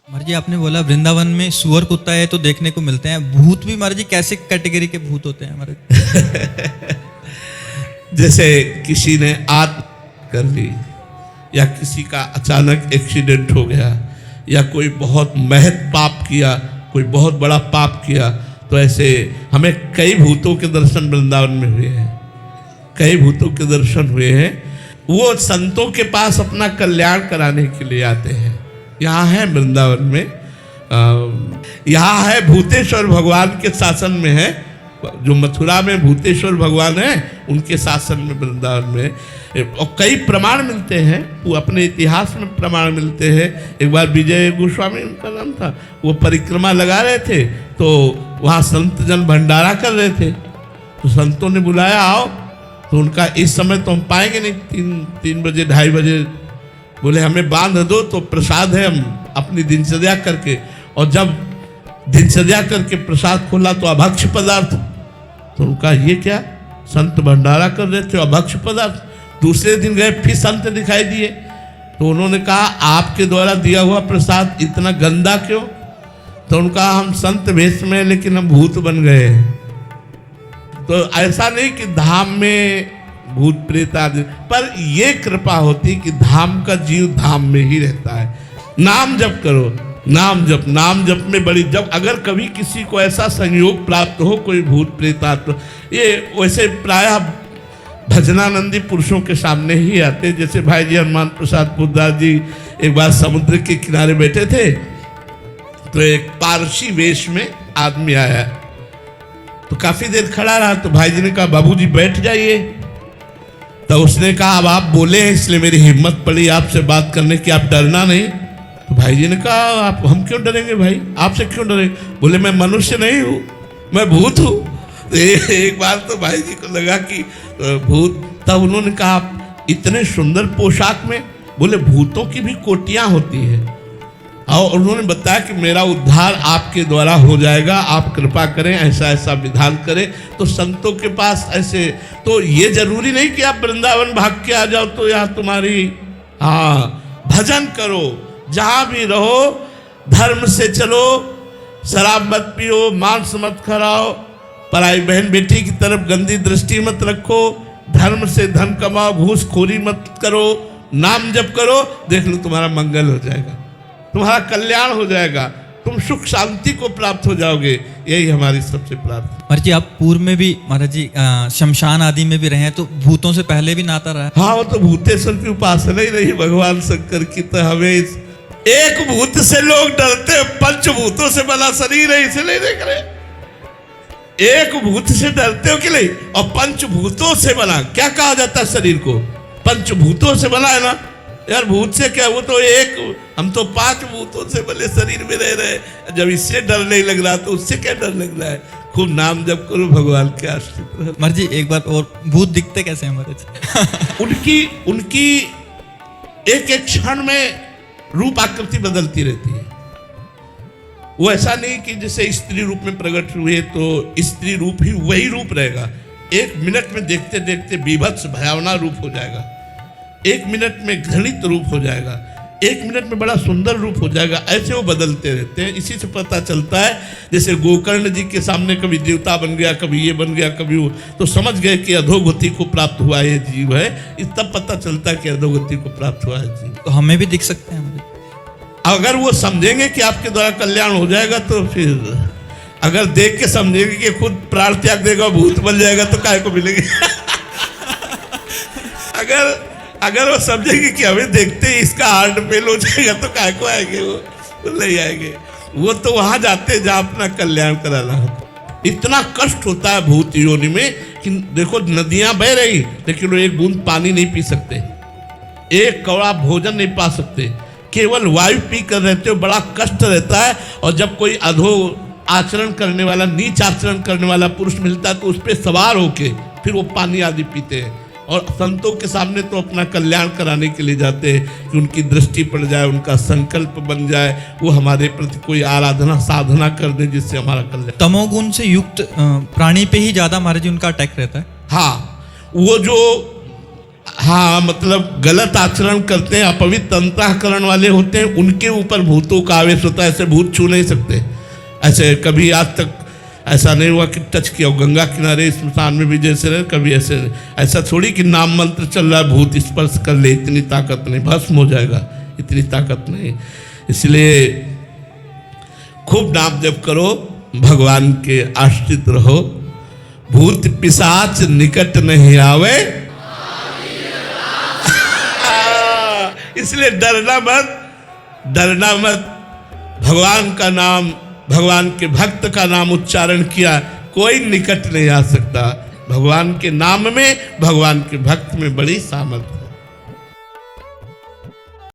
महाराज जी आपने बोला वृंदावन में सुअर कुत्ता है तो देखने को मिलते हैं, भूत भी महाराज जी कैसे कैटेगरी के भूत होते हैं महाराज? जैसे किसी ने आत्महत्या कर ली, या किसी का अचानक एक्सीडेंट हो गया, या कोई बहुत महत पाप किया, कोई बहुत बड़ा पाप किया, तो ऐसे हमें कई भूतों के दर्शन वृंदावन में हुए हैं, कई भूतों के दर्शन हुए हैं। वो संतों के पास अपना कल्याण कराने के लिए आते हैं। यहाँ है वृंदावन में, यहाँ है भूतेश्वर भगवान के शासन में है, जो मथुरा में भूतेश्वर भगवान है उनके शासन में वृंदावन में। और कई प्रमाण मिलते हैं, वो अपने इतिहास में प्रमाण मिलते हैं। एक बार विजय गोस्वामी उनका नाम था, वो परिक्रमा लगा रहे थे, तो वहाँ संत जन भंडारा कर रहे थे, तो संतों ने बुलाया आओ, तो उनका इस समय तो हम पाएंगे नहीं, 3 बजे 2:30 बजे, बोले हमें बांध दो तो प्रसाद है, हम अपनी दिनचर्या करके। और जब दिनचर्या करके प्रसाद खोला तो अभक्ष पदार्थ, तो उनका ये क्या, संत भंडारा कर रहे थे अभक्ष पदार्थ। दूसरे दिन गए फिर संत दिखाई दिए, तो उन्होंने कहा आपके द्वारा दिया हुआ प्रसाद इतना गंदा क्यों? तो उनका हम संत वेश में लेकिन हम भूत बन गए। तो ऐसा नहीं कि धाम में भूत प्रेत आदि, पर ये कृपा होती कि धाम का जीव धाम में ही रहता है। नाम जप करो, नाम जप में बड़ी, जब अगर कभी किसी को ऐसा संयोग प्राप्त हो कोई भूत प्रेत आत्मा, ये वैसे प्रायः भजनानंदी पुरुषों के सामने ही आते। जैसे भाई जी हनुमान प्रसाद पुरदास जी एक बार समुद्र के किनारे बैठे थे, तो एक पारसी वेश में आदमी आया, तो काफी देर खड़ा रहा, तो भाई जी ने कहा बाबूजी बैठ जाइए। तो उसने कहा अब आप बोले हैं इसलिए मेरी हिम्मत पड़ी आपसे बात करने की, आप डरना नहीं। तो भाई जी ने कहा आप, हम क्यों डरेंगे भाई, आपसे क्यों डरेंगे? बोले मैं मनुष्य नहीं हूँ, मैं भूत हूँ। तो एक बार तो भाई जी को लगा कि भूत, तब उन्होंने कहा आप इतने सुंदर पोशाक में, बोले भूतों की भी कोटियां होती हैं, और उन्होंने बताया कि मेरा उद्धार आपके द्वारा हो जाएगा, आप कृपा करें, ऐसा ऐसा विधान करें। तो संतों के पास ऐसे, तो ये जरूरी नहीं कि आप वृंदावन भाग के आ जाओ तो यहाँ तुम्हारी, हाँ भजन करो, जहाँ भी रहो धर्म से चलो, शराब मत पियो, मांस मत खाओ, पराई बहन बेटी की तरफ गंदी दृष्टि मत रखो, धर्म से धन कमाओ, घूसखोरी मत करो, नाम जप करो, देख लो तुम्हारा मंगल हो जाएगा, तुम्हारा कल्याण हो जाएगा, तुम सुख शांति को प्राप्त हो जाओगे। यही हमारी सबसे प्रार्थना। महाराज जी आप पूर्व में भी महाराज जी शमशान आदि में भी रहे हैं, तो भूतों से पहले भी नाता रहा है? हाँ, वो तो भूतेश्वर की उपासना ही रही भगवान शंकर की। तो हमें एक भूत से लोग डरते, पंचभूतों से बना शरीर है इसलिए देख रहे, एक भूत से डरते हो कि नहीं, और पंचभूतों से बना, क्या कहा जाता है शरीर को, पंचभूतों से बना है ना यार, भूत से क्या, वो तो एक, हम तो 5 भूतों से बने शरीर में रह रहे। जब इससे डर नहीं लग रहा तो उससे क्या डर लग रहा है? खूब नाम जप करो, भगवान के आश्रित रहो। महाराज जी एक बार और, भूत दिखते कैसे हैं महाराज? उनकी एक एक क्षण में रूप आकृति बदलती रहती है। वो ऐसा नहीं कि जैसे स्त्री रूप में प्रकट हुए तो स्त्री रूप ही वही रूप रहेगा, 1 मिनट में देखते देखते बीभत्स भयावना रूप हो जाएगा, 1 मिनट में घृणित रूप हो जाएगा, 1 मिनट में बड़ा सुंदर रूप हो जाएगा। ऐसे वो बदलते रहते हैं। इसी से पता चलता है, जैसे गोकर्ण जी के सामने कभी देवता बन गया, कभी ये बन गया, कभी वो, तो समझ गए कि अधोगति को प्राप्त हुआ ये जीव है। इस तब पता चलता है कि अधोगति को प्राप्त हुआ है जीव। तो हमें भी दिख सकते हैं महाराज? अगर वो समझेंगे कि आपके द्वारा कल्याण हो जाएगा तो फिर, अगर देख के समझेंगे कि खुद प्राण त्याग देगा, भूत बन जाएगा, तो काहे को मिलेंगे? अगर वो समझेंगे कि हमें देखते ही इसका हार्ट फेल हो जाएगा तो काहे को आएंगे, वो नहीं आएंगे। वो तो वहां जाते जहां अपना कल्याण कराना होता। इतना कष्ट होता है भूत योनि में कि देखो नदियां बह रही, लेकिन वो एक बूंद पानी नहीं पी सकते, एक कौड़ा भोजन नहीं पा सकते, केवल वायु पी कर रहते हो, बड़ा कष्ट रहता है। और जब कोई अधो आचरण करने वाला, नीच आचरण करने वाला पुरुष मिलता है तो उस पर सवार होके फिर वो पानी आदि पीते हैं। और संतों के सामने तो अपना कल्याण कराने के लिए जाते हैं कि उनकी दृष्टि पड़ जाए, उनका संकल्प बन जाए, वो हमारे प्रति कोई आराधना साधना कर दे जिससे हमारा कल्याण। तमोगुण से युक्त प्राणी पे ही ज्यादा महाराज जी उनका अटैक रहता है। हाँ, वो जो हाँ मतलब गलत आचरण करते हैं, अपवित्र अंतःकरण वाले होते हैं, उनके ऊपर भूतों का आवेश होता है। ऐसे भूत छू नहीं सकते। ऐसे कभी आज तक ऐसा नहीं हुआ कि टच किया हो। गंगा किनारे स्मशान में भी जैसे रहे, कभी ऐसे नहीं। ऐसा थोड़ी कि नाम मंत्र चल रहा है, भूत स्पर्श कर ले, इतनी ताकत नहीं, भस्म हो जाएगा, इतनी ताकत नहीं। इसलिए खूब नाम जप करो, भगवान के आश्रित रहो, भूत पिशाच निकट नहीं आवे। इसलिए डरना मत, डरना मत। भगवान का नाम, भगवान के भक्त का नाम उच्चारण किया, कोई निकट नहीं आ सकता। भगवान के नाम में, भगवान के भक्त में बड़ी सामर्थ्य।